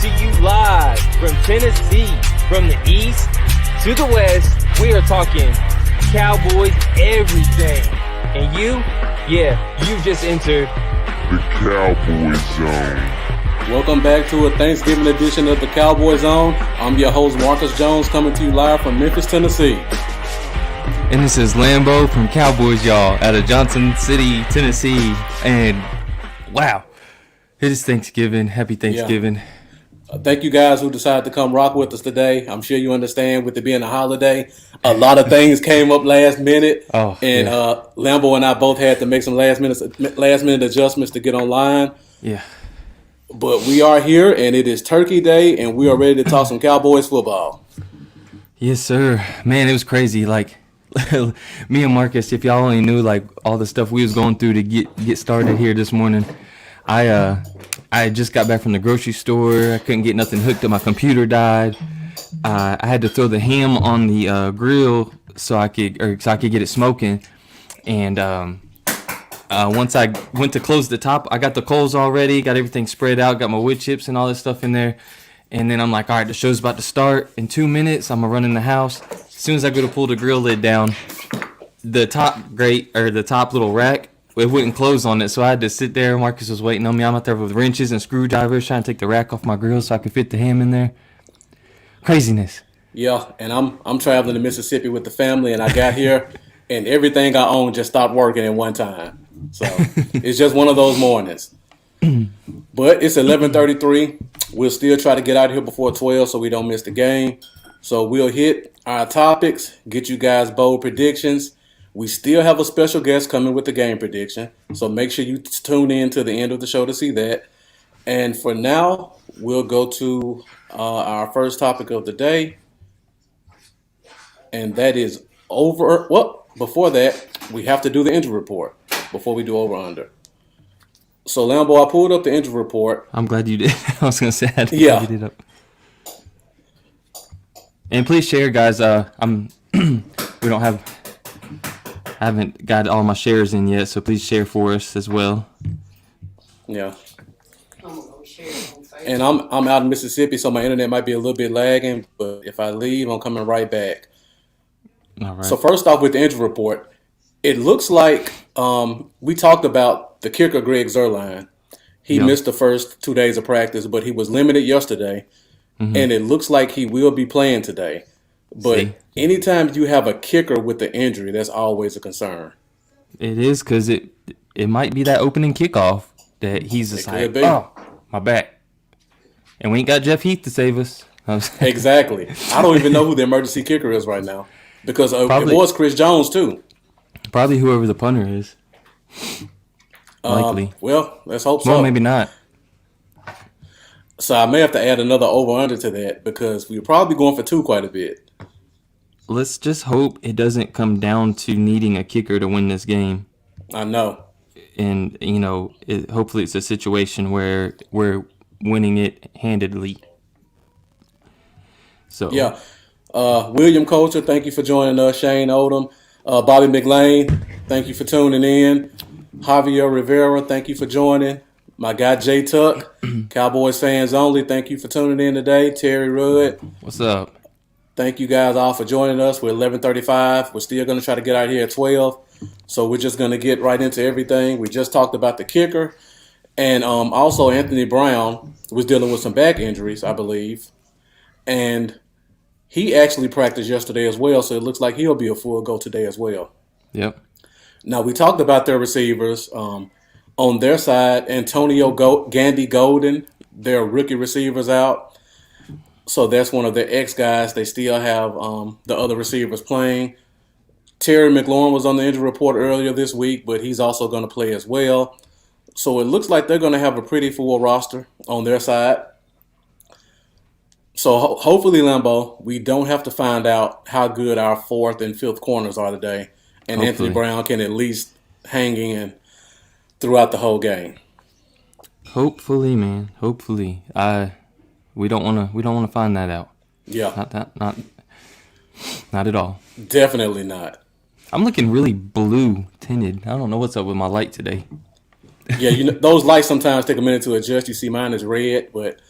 to you live from Tennessee, from the east to the west. We are talking Cowboys everything. And you just entered the Cowboy Zone. Welcome back to a Thanksgiving edition of the Cowboy Zone. I'm your host, Marcus Jones, coming to you live from Memphis, Tennessee. And this is Lambo from Cowboys, y'all, out of Johnson City, Tennessee. And wow, it is Thanksgiving. Happy Thanksgiving. Yeah. Thank you guys who decided to come rock with us today. I'm sure you understand with it being a holiday, a lot of things came up last minute. Lambo and I both had to make some last minute adjustments to get online. Yeah. But we are here, and it is Turkey Day, and we are ready to talk some Cowboys football. Yes, sir. Man, it was crazy. Like, me and Marcus, if y'all only knew, like, all the stuff we was going through to get started here this morning. I just got back from the grocery store. I couldn't get nothing hooked up. My computer died. I had to throw the ham on the grill so I could get it smoking. And once I went to close the top, I got the coals already, got everything spread out, got my wood chips and all this stuff in there. And then I'm like, all right, the show's about to start in 2 minutes. I'm gonna run in the house. As soon as I go to pull the grill lid down, the top little rack, it wouldn't close on it, so I had to sit there. Marcus was waiting on me. I'm out there with wrenches and screwdrivers trying to take the rack off my grill so I could fit the ham in there. Craziness. Yeah, and I'm traveling to Mississippi with the family, and I got here, and everything I own just stopped working at one time. So it's just one of those mornings. But it's 11:33. We'll still try to get out of here before 12 so we don't miss the game. So we'll hit our topics, get you guys bold predictions. We still have a special guest coming with the game prediction, so make sure you tune in to the end of the show to see that. And for now, we'll go to our first topic of the day, and that is over. Well, before that, we have to do the injury report before we do over/under. So, Lambo, I pulled up the injury report. I'm glad you did. I was going to say, I didn't get it up. And please share, guys. I haven't got all my shares in yet, so please share for us as well. Yeah. And I'm out in Mississippi, so my internet might be a little bit lagging, but if I leave, I'm coming right back. All right. So first off with the injury report, it looks like we talked about the kicker, Greg Zuerlein. He missed the first 2 days of practice, but he was limited yesterday, and it looks like he will be playing today. But anytime you have a kicker with the injury, that's always a concern. It is, because it might be that opening kickoff that he's just like, oh, my back. And we ain't got Jeff Heath to save us. Exactly. I don't even know who the emergency kicker is right now, because it was Chris Jones, too. Probably whoever the punter is. Likely. Well, let's hope so. Well, maybe not. So I may have to add another over-under to that, because we're probably going for two quite a bit. Let's just hope it doesn't come down to needing a kicker to win this game. I know. And, hopefully it's a situation where we're winning it handedly. So yeah. William Coulter, thank you for joining us. Shane Odom. Bobby McLean, thank you for tuning in. Javier Rivera, thank you for joining. My guy Jay Tuck, Cowboys fans only, thank you for tuning in today. Terry Rudd. What's up? Thank you guys all for joining us. We're 11:35. We're still going to try to get out here at 12. So we're just going to get right into everything. We just talked about the kicker. And also Anthony Brown was dealing with some back injuries, I believe. And he actually practiced yesterday as well, so it looks like he'll be a full go today as well. Yep. Now, we talked about their receivers. On their side, Antonio Gandy Golden, their rookie receivers out. So that's one of their ex-guys. They still have the other receivers playing. Terry McLaurin was on the injury report earlier this week, but he's also going to play as well. So it looks like they're going to have a pretty full roster on their side. So hopefully, Lambo, we don't have to find out how good our fourth and fifth corners are today. And hopefully Anthony Brown can at least hang in throughout the whole game. Hopefully, man. Hopefully. We don't want to find that out. Yeah. Not at all. Definitely not. I'm looking really blue tinted. I don't know what's up with my light today. Yeah, those lights sometimes take a minute to adjust. You see mine is red, but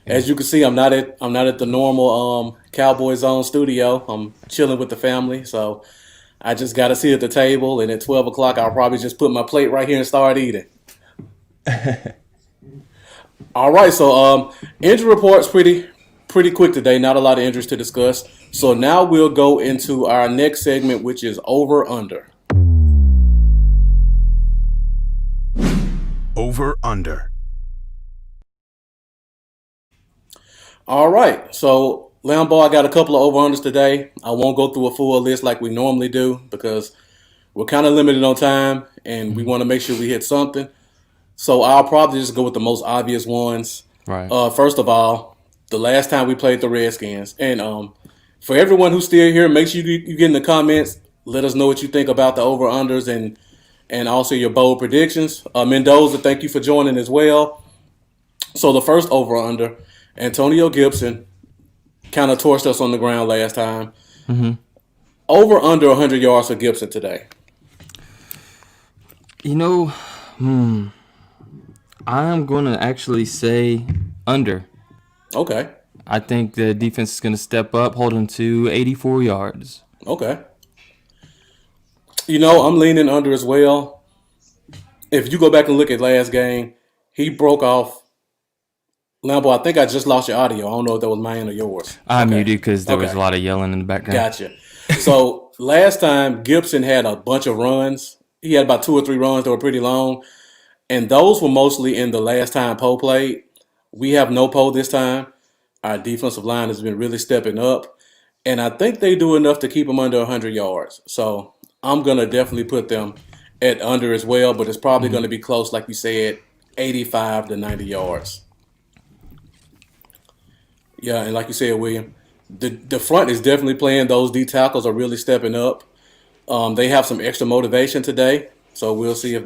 As you can see, I'm not at the normal Cowboy Zone studio. I'm chilling with the family, so I just got to sit at the table. And at 12 o'clock, I'll probably just put my plate right here and start eating. All right, so injury report's pretty quick today. Not a lot of injuries to discuss. So now we'll go into our next segment, which is over under. Over under. All right, so Lambo, I got a couple of over-unders today. I won't go through a full list like we normally do because we're kind of limited on time and we want to make sure we hit something. So I'll probably just go with the most obvious ones. Right. First of all, the last time we played the Redskins. And for everyone who's still here, make sure you get in the comments. Let us know what you think about the over-unders and also your bold predictions. Mendoza, thank you for joining as well. So the first over-under, Antonio Gibson kind of torched us on the ground last time. Mm-hmm. Over under 100 yards for Gibson today. You know, I'm going to actually say under. Okay. I think the defense is going to step up, hold him to 84 yards. Okay. You know, I'm leaning under as well. If you go back and look at last game, he broke off. Lambo, I think I just lost your audio. I don't know if that was mine or yours. I muted because there was a lot of yelling in the background. Gotcha. So last time, Gibson had a bunch of runs. He had about 2 or 3 runs that were pretty long. And those were mostly in the last time Poe played. We have no Poe this time. Our defensive line has been really stepping up. And I think they do enough to keep them under 100 yards. So I'm going to definitely put them at under as well. But it's probably going to be close, like you said, 85 to 90 yards. Yeah, and like you said, William, the front is definitely playing. Those D tackles are really stepping up. They have some extra motivation today, so we'll see if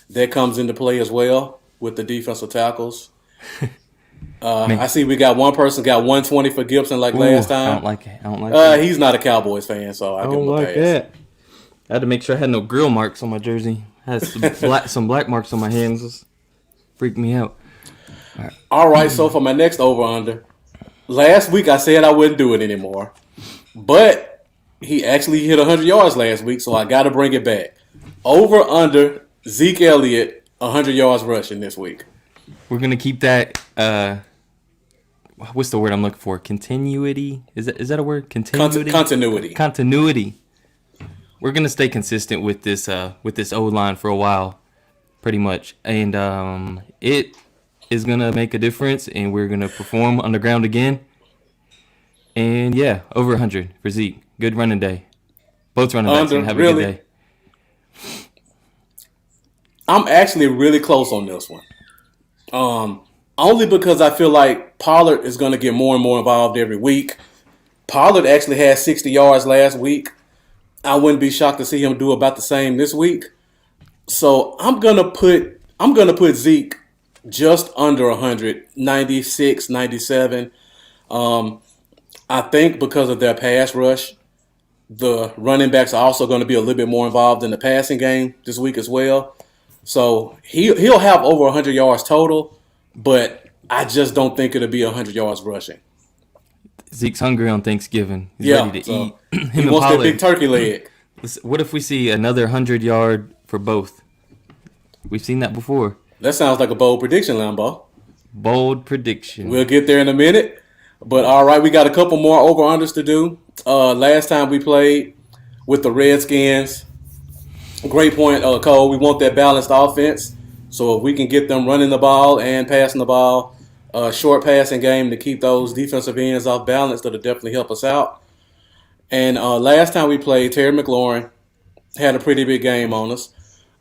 that comes into play as well with the defensive tackles. I see we got one person got 120 for Gibson like last time. I don't like it. He's not a Cowboys fan, so I give him a pass. I had to make sure I had no grill marks on my jersey. I had some black marks on my hands. It freaked me out. All right, so for my next over-under, last week I said I wouldn't do it anymore, but he actually hit 100 yards last week, so I got to bring it back. Over under Zeke Elliott 100 yards rushing this week. We're gonna keep that. What's the word I'm looking for? Continuity. Is that a word? Continuity. Continuity. We're gonna stay consistent with this O line for a while, pretty much, and it is gonna make a difference, and we're gonna perform on the ground again. And yeah, over 100 for Zeke. Good running day. Both running backs gonna have a good day. I'm actually really close on this one. Only because I feel like Pollard is going to get more and more involved every week. Pollard actually had 60 yards last week. I wouldn't be shocked to see him do about the same this week. So I'm gonna put Zeke just under 100, 96, 97. I think because of their pass rush, the running backs are also going to be a little bit more involved in the passing game this week as well. So he'll have over 100 yards total, but I just don't think it'll be 100 yards rushing. Zeke's hungry on Thanksgiving. He's ready to eat. He wants that big turkey leg. What if we see another 100-yard for both? We've seen that before. That sounds like a bold prediction, Lambo. Bold prediction. We'll get there in a minute. But all right, we got a couple more over-unders to do. Last time we played with the Redskins, great point, Cole. We want that balanced offense. So if we can get them running the ball and passing the ball, short passing game to keep those defensive ends off balance, that'll definitely help us out. And last time we played, Terry McLaurin had a pretty big game on us.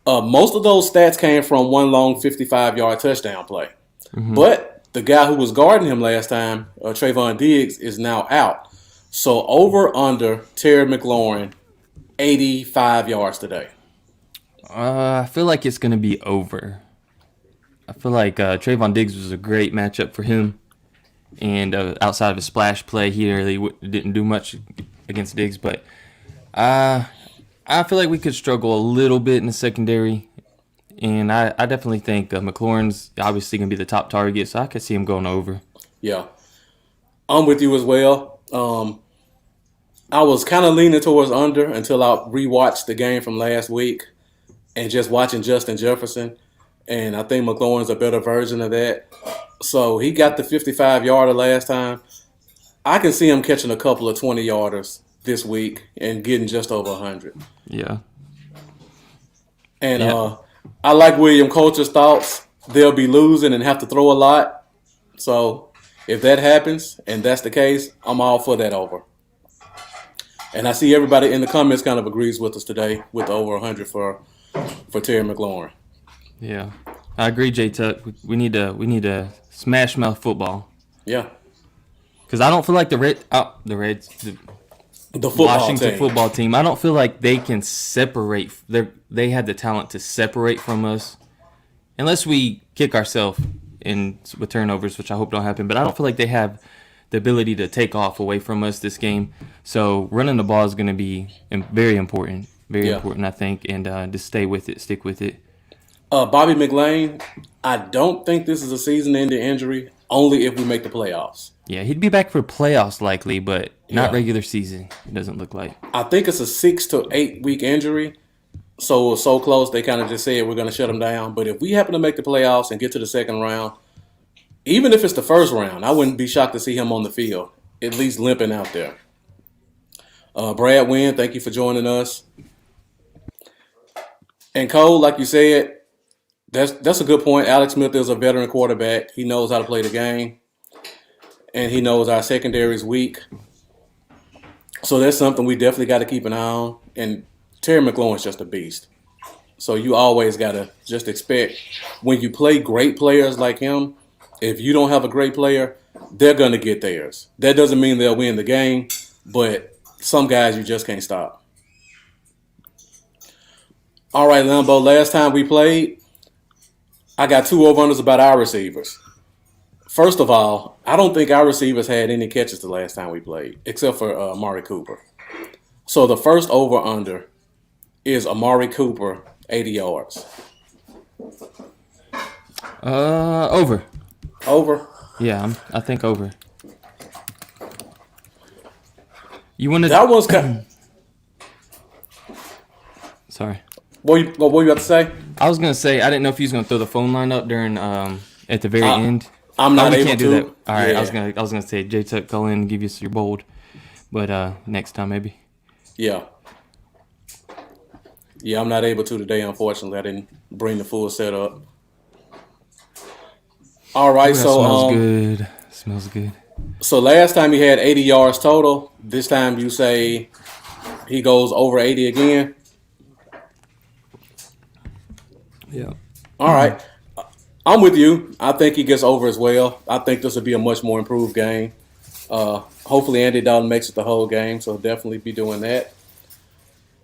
Most of those stats came from one long 55-yard touchdown play. Mm-hmm. But the guy who was guarding him last time, Trayvon Diggs, is now out. So over under Terry McLaurin, 85 yards today. I feel like it's going to be over. I feel like Trayvon Diggs was a great matchup for him. And outside of a splash play, he really didn't do much against Diggs. But I feel like we could struggle a little bit in the secondary. And I definitely think McLaurin's obviously going to be the top target, so I could see him going over. Yeah. I'm with you as well. I was kind of leaning towards under until I rewatched the game from last week and just watching Justin Jefferson. And I think McLaurin's a better version of that. So he got the 55-yarder last time. I can see him catching a couple of 20-yarders this week and getting just over 100. Yeah. And Yeah. I like William Coulter's thoughts. They'll be losing and have to throw a lot. So if that happens and that's the case, I'm all for that over. And I see everybody in the comments kind of agrees with us today with over 100 for Terry McLaurin. Yeah. I agree, J Tuck. We need to smash mouth football. Yeah. Because I don't feel like the Reds, The football Washington team. football team, I don't feel like they can separate. They had the talent to separate from us, unless we kick ourselves with turnovers, which I hope don't happen. But I don't feel like they have the ability to take off away from us this game. So running the ball is going to be very important, important, I think, and just stick with it. Bobby McLean, I don't think this is a season-ending injury, only if we make the playoffs. Yeah, he'd be back for playoffs likely, but not Yeah. regular season. It doesn't look like. I think it's a 6 to 8 week injury. So it's so close, they kind of just said we're going to shut him down. But if we happen to make the playoffs and get to the second round, even if it's the first round, I wouldn't be shocked to see him on the field, at least limping out there. Brad Wynn, thank you for joining us. And Cole, like you said, that's a good point. Alex Smith is a veteran quarterback. He knows how to play the game. And he knows our secondary is weak. So that's something we definitely got to keep an eye on. And Terry McLaurin's just a beast. So you always got to just expect when you play great players like him, if you don't have a great player, they're going to get theirs. That doesn't mean they'll win the game, but some guys you just can't stop. All right, Lambo, last time we played, I got 2 over-unders about our receivers. First of all, I don't think our receivers had any catches the last time we played, except for Amari Cooper. So the first over-under is Amari Cooper, 80 yards. Over. Over? Yeah, I think over. You wanted That one's kind Sorry. What you about to say? I was gonna say I didn't know if you was gonna throw the phone line up during at the very end. I'm not we able can't to. do that. All right, Yeah. I was gonna say J Tuck call in and give you your bold, but next time maybe. Yeah. Yeah, I'm not able to today, unfortunately. I didn't bring the full setup. All right, That so smells good. Smells good. So last time he had 80 yards total. This time you say he goes over 80 again. Yeah. All right. I'm with you. I think he gets over as well. I think this will be a much more improved game. Hopefully Andy Dalton makes it the whole game, so he'll definitely be doing that.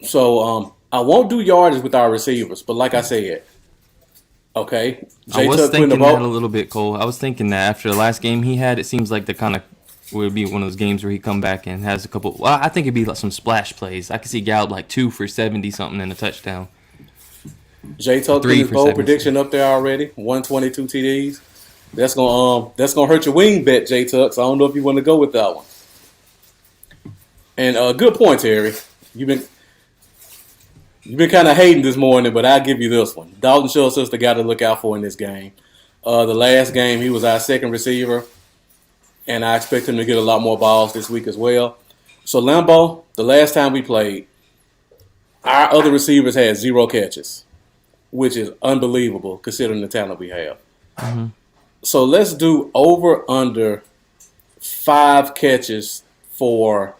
So I won't do yardage with our receivers, but like I said, okay. I was Tuck putting the thinking that a ball. little bit, Cole. I was thinking that after the last game he had, it seems like the kind of would be one of those games where he come back and has a couple. Well, I think it'd be like some splash plays. I could see Gallup like 2 for 70 something and a touchdown. J Tuck put 3 his for bold 70. prediction up there already. 122 TDs. That's gonna hurt your wing bet, J Tuck. So I don't know if you want to go with that one. And good point, Terry. You've been kind of hating this morning, but I'll give you this one. Dalton Schultz is the guy to look out for in this game. The last game, he was our second receiver, and I expect him to get a lot more balls this week as well. So, Lambo, the last time we played, our other receivers had 0 catches, which is unbelievable considering the talent we have. Mm-hmm. So, let's do over under 5 catches for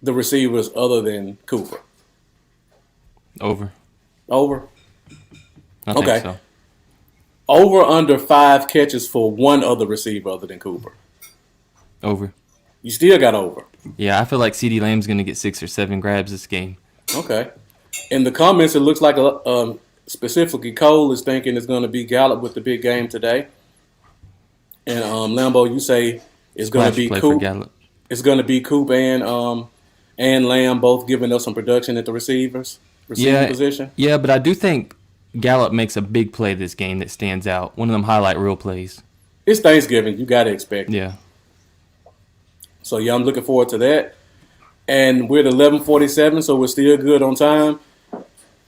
the receivers other than Cooper. Over. Over? I think Okay. so. Over under 5 catches for one other receiver other than Cooper. Over. You still got over. Yeah, I feel like CeeDee Lamb's going to get 6 or 7 grabs this game. Okay. In the comments, it looks like specifically Cole is thinking it's going to be Gallup with the big game today. And Lambo, you say it's going to Splash be play for Coop. Gallup. It's going to be Coop and Lamb both giving us some production at the receiving position. Yeah, but I do think Gallup makes a big play this game that stands out. One of them highlight reel plays. It's Thanksgiving. You got to expect it. Yeah. So, yeah, I'm looking forward to that. And we're at 11:47, so we're still good on time.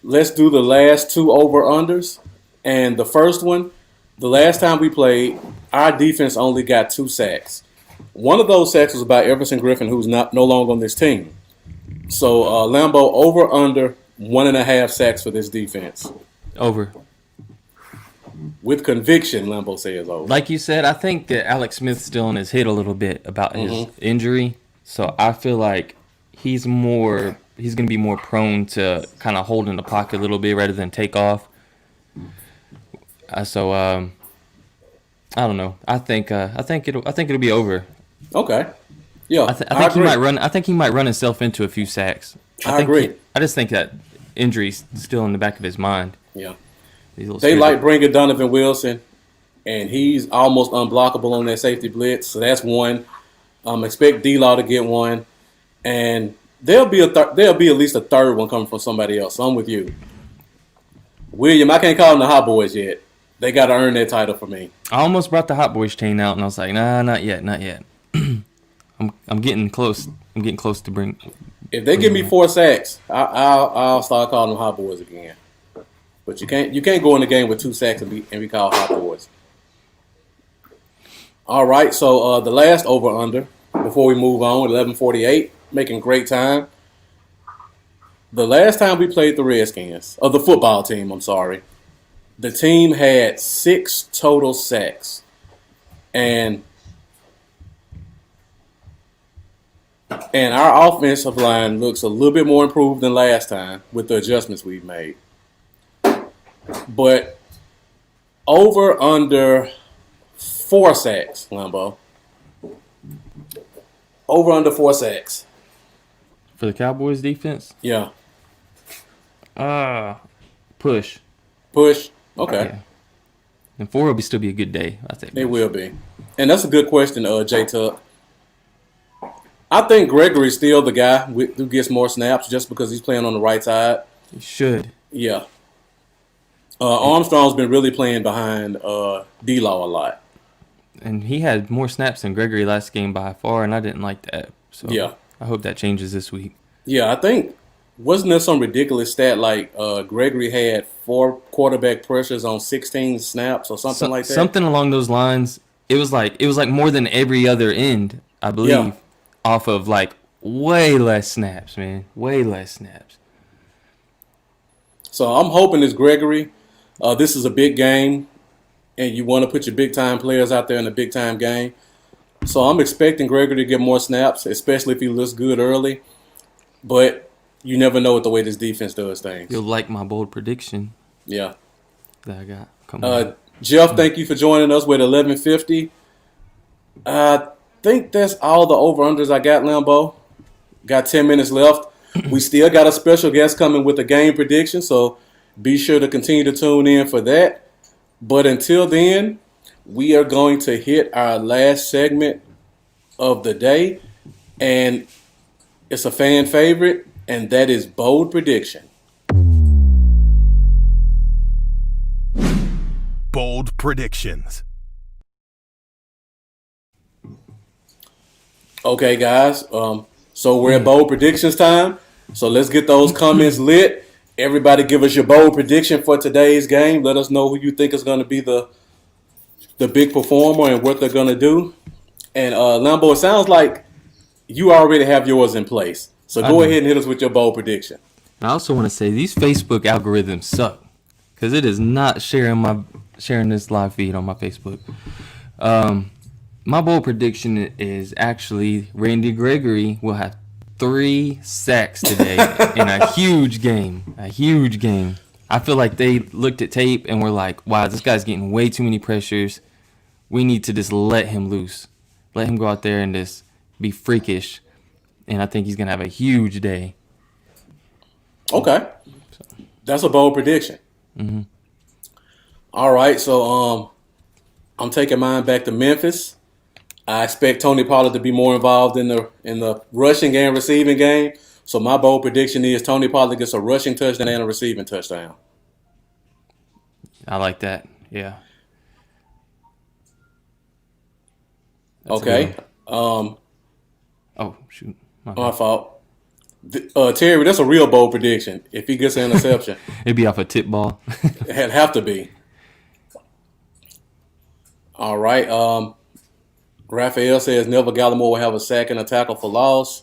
Let's do the last two over-unders. And the first one, the last time we played, our defense only got 2 sacks. One of those sacks was by Everson Griffin, who's no longer on this team. So, Lambo, over-under 1.5 sacks for this defense. Over. With conviction, Lambo says over. Like you said, I think that Alex Smith's still on his hit a little bit about his injury. So I feel like he's going to be more prone to kind of hold in the pocket a little bit rather than take off. So I don't know. I think it'll be over. Okay. Yeah. I think he might run. I think he might run himself into a few sacks. I agree. I just think that injury's still in the back of his mind. Yeah. They like bringing Donovan Wilson, and he's almost unblockable on that safety blitz. So that's one. Expect D-Law to get one, and there'll be at least a third one coming from somebody else. So I'm with you, William. I can't call them the Hot Boys yet. They got to earn that title for me. I almost brought the Hot Boys chain out, and I was like, nah, not yet. I'm getting close. I'm getting close to bring. If they give me 4 sacks, I'll start calling them Hot Boys again. But you can't go in the game with 2 sacks and be called Hot Boys. All right, so the last over-under before we move on, 11:48, making great time. The last time we played the Redskins, the football team, I'm sorry, the team had 6 total sacks. And our offensive line looks a little bit more improved than last time with the adjustments we've made. But over under 4 sacks, Lambo. Over under 4 sacks. For the Cowboys defense? Yeah. Push. Push? Okay. Yeah. And 4 will still be a good day, I think. It will be. And that's a good question, J Tuck. I think Gregory's still the guy who gets more snaps just because he's playing on the right side. He should. Yeah. Armstrong's been really playing behind D-Law a lot. And he had more snaps than Gregory last game by far, and I didn't like that. So yeah. I hope that changes this week. Yeah, I think, wasn't there some ridiculous stat like Gregory had 4 quarterback pressures on 16 snaps or something like that? Something along those lines. It was like more than every other end, I believe, off of like way less snaps, man. Way less snaps. So I'm hoping it's Gregory. This is a big game, and you want to put your big-time players out there in a big-time game. So I'm expecting Gregory to get more snaps, especially if he looks good early. But you never know with the way this defense does things. You'll like my bold prediction. Yeah. That I got. Come on. Jeff, thank you for joining us with 11:50. I think that's all the over-unders I got, Lambo. Got 10 minutes left. We still got a special guest coming with a game prediction, so be sure to continue to tune in for that. But until then, we are going to hit our last segment of the day, and it's a fan favorite, and that is Bold Prediction. Bold Predictions. Okay, guys, so we're at Bold Predictions time, so let's get those comments lit. Everybody give us your bold prediction for today's game. Let us know who you think is going to be the big performer and what they're going to do. And Lambo, it sounds like you already have yours in place. So go ahead and hit us with your bold prediction. I also want to say these Facebook algorithms suck because it is not sharing this live feed on my Facebook. My bold prediction is actually Randy Gregory will have 3 sacks today in a huge game. A huge game. I feel like they looked at tape and were like, wow, this guy's getting way too many pressures. We need to just let him loose. Let him go out there and just be freakish. And I think he's going to have a huge day. Okay. That's a bold prediction. Mm-hmm. All right, so I'm taking mine back to Memphis. I expect Tony Pollard to be more involved in the rushing and receiving game. So my bold prediction is Tony Pollard gets a rushing touchdown and a receiving touchdown. I like that. Yeah. Okay. Oh shoot, My fault. Terry, that's a real bold prediction. If he gets an interception, it'd be off a tip ball. it'd have to be. All right. Raphael says Neville Gallimore will have a sack and a tackle for loss.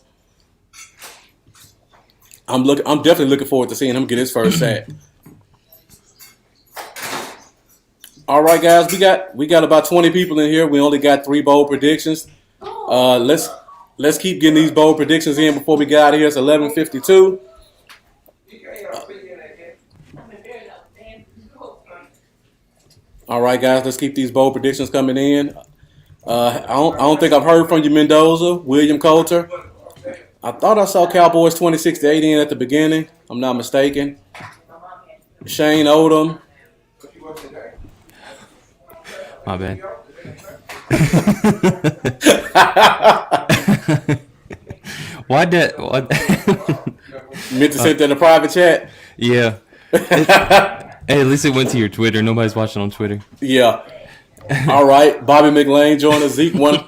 I'm definitely looking forward to seeing him get his first sack. All right, guys, we got about 20 people in here. We only got 3 bold predictions. Let's keep getting these bold predictions in before we get out of here. It's 11:52. All right, guys, let's keep these bold predictions coming in. I don't think I've heard from you, Mendoza, William Coulter. I thought I saw Cowboys 26-8 in at the beginning. I'm not mistaken. Shane Odom. My bad. Why did? Meant to send that in a private chat. Yeah. Hey, at least it went to your Twitter. Nobody's watching on Twitter. Yeah. All right. Bobby McLean joined us. Zeke one.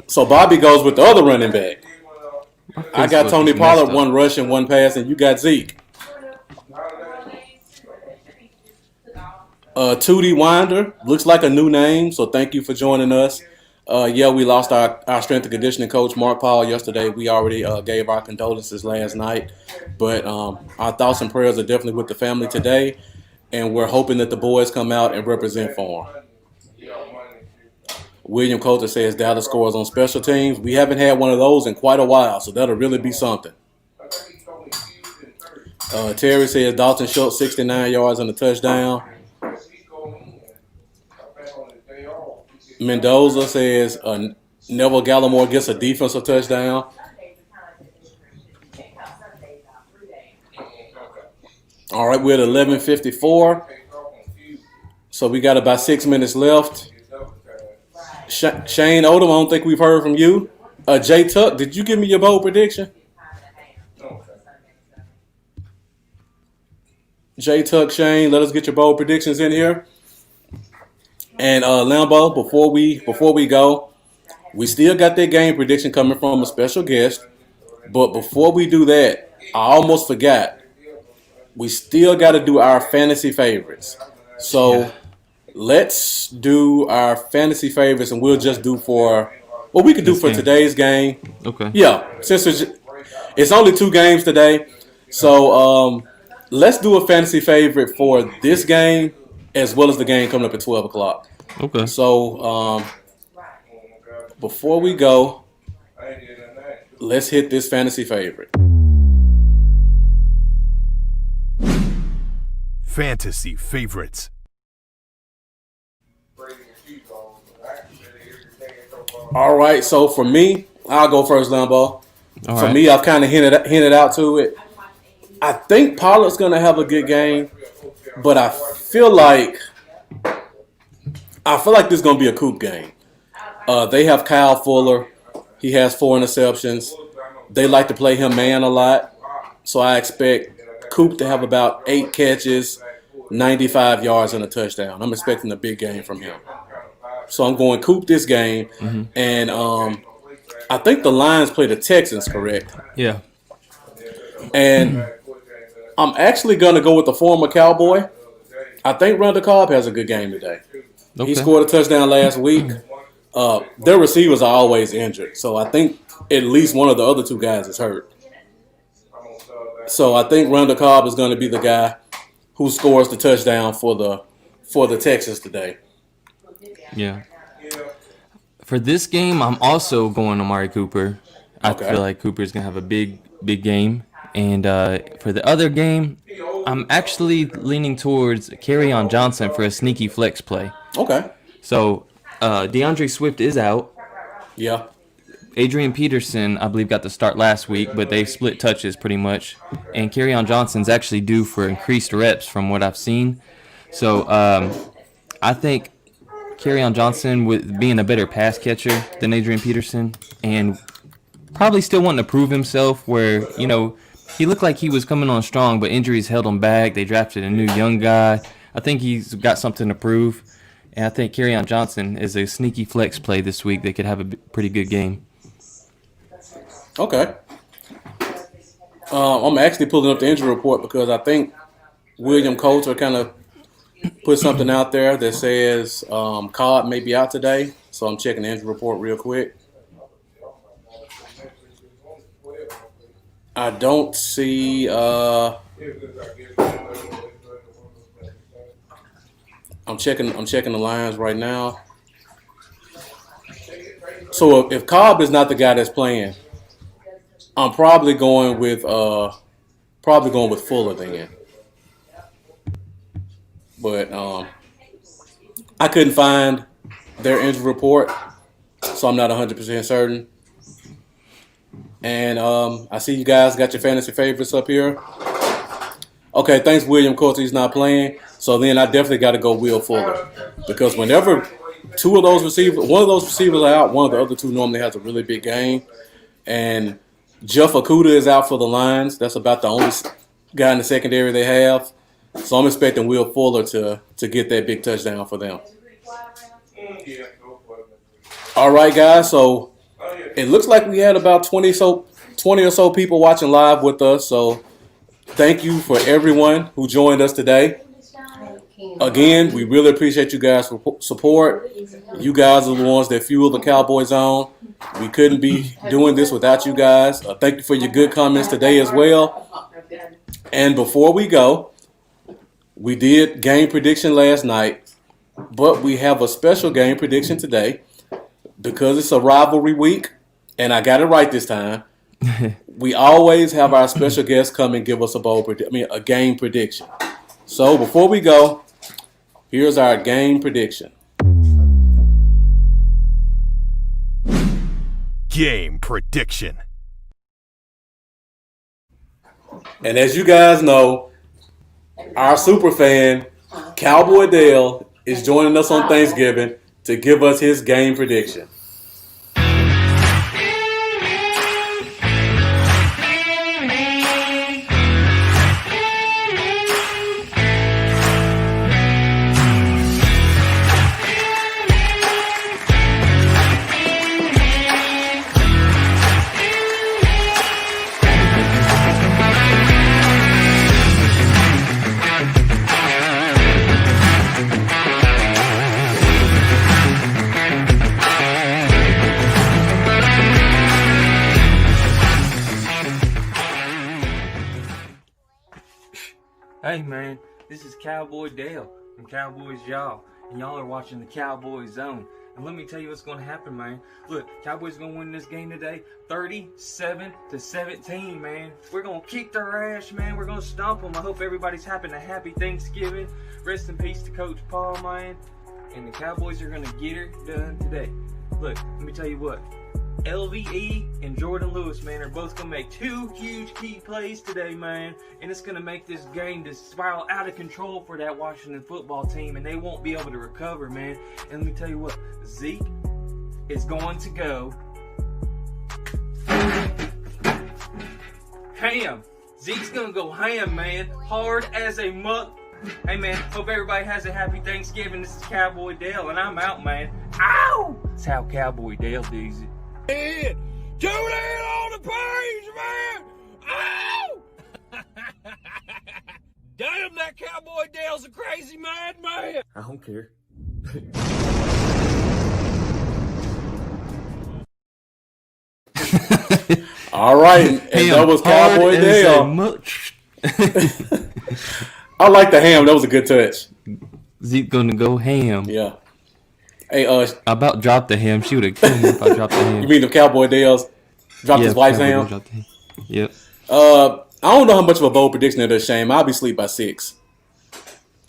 So Bobby goes with the other running back. I got Tony Pollard, 1 rush and 1 pass, and you got Zeke. Tootie Winder looks like a new name, so thank you for joining us. Yeah, we lost our strength and conditioning coach, Mark Paul, yesterday. We already gave our condolences last night, but our thoughts and prayers are definitely with the family today, and we're hoping that the boys come out and represent for them. William Coulter says Dallas scores on special teams. We haven't had one of those in quite a while, so that'll really be something. Terry says Dalton Schultz, 69 yards and a touchdown. Mendoza says Neville Gallimore gets a defensive touchdown. All right, we're at 11:54. So we got about 6 minutes left. Shane Odom, I don't think we've heard from you. Jay Tuck, did you give me your bold prediction? Jay Tuck, Shane, let us get your bold predictions in here. And Lambo, before we go, we still got that game prediction coming from a special guest. But before we do that, I almost forgot. We still got to do our fantasy favorites. So let's do our fantasy favorites, and we'll just do we could do for today's game. Okay. Yeah, since it's only 2 games today. So let's do a fantasy favorite for this game as well as the game coming up at 12 o'clock. Okay. So before we go, let's hit this fantasy favorite. Fantasy favorites. All right, so for me, I'll go first, Lambo. For right. me, I've kind of hinted out to it. I think Pollard's going to have a good game, but I feel like this is going to be a Coop game. They have Kyle Fuller. He has 4 interceptions. They like to play him man a lot, so I expect Coop to have about 8 catches, 95 yards, and a touchdown. I'm expecting a big game from him. So I'm going Coop this game, and I think the Lions play the Texans, correct? Yeah. And I'm actually going to go with the former Cowboy. I think Randall Cobb has a good game today. Okay. He scored a touchdown last week. Their receivers are always injured, so I think at least one of the other 2 guys is hurt. So I think Randall Cobb is going to be the guy who scores the touchdown for the Texans today. Yeah. For this game, I'm also going Amari Cooper. I Okay. feel like Cooper's going to have a big game. And for the other game, I'm actually leaning towards Kerryon Johnson for a sneaky flex play. Okay. So DeAndre Swift is out. Yeah. Adrian Peterson, I believe, got the start last week, but they split touches pretty much. And Kerryon Johnson's actually due for increased reps from what I've seen. So I think Kerryon Johnson, with being a better pass catcher than Adrian Peterson, and probably still wanting to prove himself where, he looked like he was coming on strong, but injuries held him back. They drafted a new young guy. I think he's got something to prove. And I think Kerryon Johnson is a sneaky flex play this week that could have a pretty good game. Okay. I'm actually pulling up the injury report because I think William Coulter kind of put something out there that says Cobb may be out today. So I'm checking the injury report real quick. I don't see. I'm checking the lines right now. So if Cobb is not the guy that's playing, I'm probably going with Fuller then. But I couldn't find their injury report, so I'm not 100% certain. And I see you guys got your fantasy favorites up here. Okay, thanks, William Coulter. He's not playing. So then I definitely got to go Will Fuller. Because whenever one of those receivers are out, one of the other two normally has a really big game. And Jeff Okudah is out for the Lions. That's about the only guy in the secondary they have. So I'm expecting Will Fuller to get that big touchdown for them. All right, guys. So it looks like we had about 20 or so people watching live with us. So thank you for everyone who joined us today. Again, we really appreciate you guys' support. You guys are the ones that fuel the Cowboy Zone. We couldn't be doing this without you guys. Thank you for your good comments today as well. And before we go, we did game prediction last night, but we have a special game prediction today because it's a rivalry week, and I got it right this time. We always have our special guests come and give us a game prediction. So before we go, here's our game prediction. Game prediction. And as you guys know, our super fan, Cowboy Dale, is joining us on Thanksgiving to give us his game prediction. Hey man, this is Cowboy Dale from Cowboys Y'all, and y'all are watching the Cowboy Zone. And let me tell you what's going to happen, man. Look, Cowboys going to win this game today, 37-17, man. We're going to kick their ass, man. We're going to stomp them. I hope everybody's having a happy Thanksgiving. Rest in peace to Coach Paul, man. And the Cowboys are going to get her done today. Look, let me tell you what. LVE and Jordan Lewis, man, are both going to make two huge key plays today, man. And it's going to make this game just spiral out of control for that Washington football team, and they won't be able to recover, man. And let me tell you what, Zeke is going to go ham. Zeke's going to go ham, man. Hard as a muck. Hey, man, hope everybody has a happy Thanksgiving. This is Cowboy Dale, and I'm out, man. Ow! That's how Cowboy Dale does it. Tune in on the page, man! Ow! Damn, that Cowboy Dale's a crazy mad man! I don't care. All right, and that was Cowboy Dale. I like the ham. That was a good touch. Zeke gonna go ham. Yeah. Hey, I about dropped the ham. She would have killed me if I dropped the ham. You mean the Cowboy Dale's dropped his wife's ham? Yep. I don't know how much of a bold prediction it is, Shame. I'll be asleep by 6.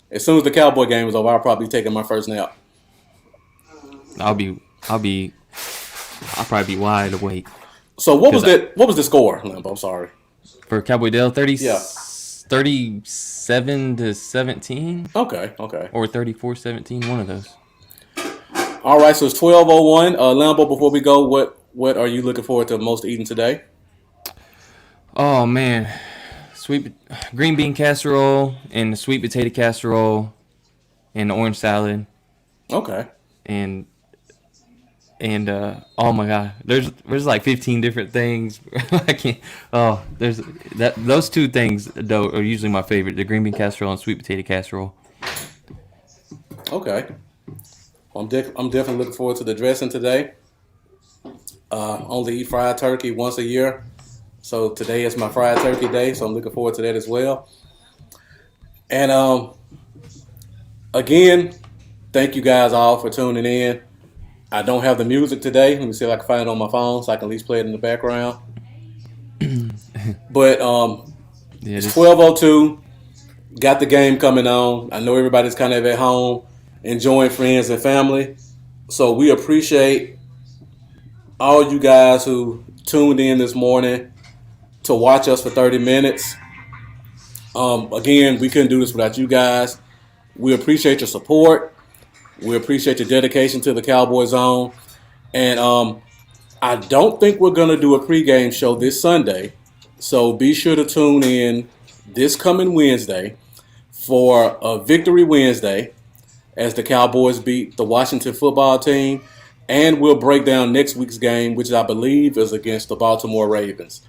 As soon as the Cowboy game is over, I'll probably be taking my first nap. I'll probably be wide awake. So what was the score, Lambo? I'm sorry. For Cowboy Dale, 37-17. Okay. Or 34-17, one of those. All right, so it's 12:01. Lambo, before we go, what are you looking forward to most eating today? Oh man, sweet green bean casserole and the sweet potato casserole and the orange salad Okay. and oh my god, there's like 15 different things. I can't. Oh, there's those two things though are usually my favorite: the green bean casserole and sweet potato casserole. Okay. I'm definitely looking forward to the dressing today. Only eat fried turkey once a year, so today is my fried turkey day. So I'm looking forward to that as well. And again, thank you guys all for tuning in. I don't have the music today. Let me see if I can find it on my phone so I can at least play it in the background. But Yeah, it's 12:02. Got the game coming on. I know everybody's kind of at home enjoying friends and family. So we appreciate all you guys who tuned in this morning to watch us for 30 minutes. Again, we couldn't do this without you guys. We appreciate your support. We appreciate your dedication to the Cowboy Zone. And I don't think we're going to do a pregame show this Sunday. So be sure to tune in this coming Wednesday for a Victory Wednesday as the Cowboys beat the Washington football team. And we'll break down next week's game, which I believe is against the Baltimore Ravens.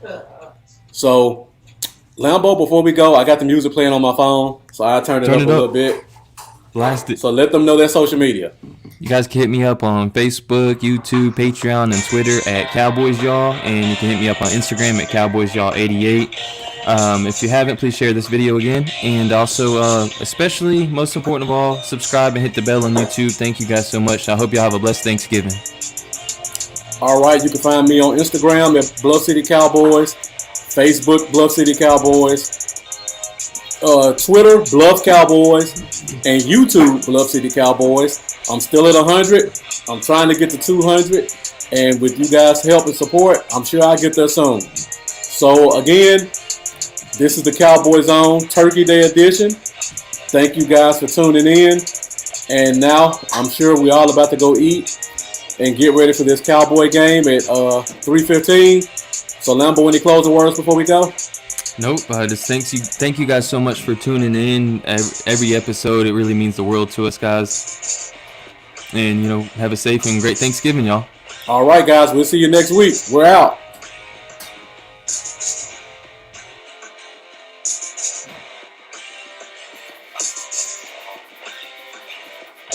So, Lambo, before we go, I got the music playing on my phone. So I'll turn it up a little bit. Blast it. So let them know their social media. You guys can hit me up on Facebook, YouTube, Patreon, and Twitter at Cowboys Y'all, and you can hit me up on Instagram at Cowboys Y'all 88. If you haven't, please share this video again, and also, especially, most important of all, subscribe and hit the bell on YouTube. Thank you guys so much. I hope y'all have a blessed Thanksgiving. All right, you can find me on Instagram at Bluff City Cowboys, Facebook Bluff City Cowboys, Twitter Bluff Cowboys, and YouTube Bluff City Cowboys. I'm still at 100. I'm trying to get to 200, and with you guys' help and support, I'm sure I'll get there soon. So again, this is the Cowboy Zone Turkey Day edition. Thank you guys for tuning in. And now I'm sure we're all about to go eat and get ready for this Cowboy game at 3:15. So Lambo, any closing words before we go? Nope. Just thank you guys so much for tuning in every episode. It really means the world to us, guys. And have a safe and great Thanksgiving, y'all. All right, guys. We'll see you next week. We're out.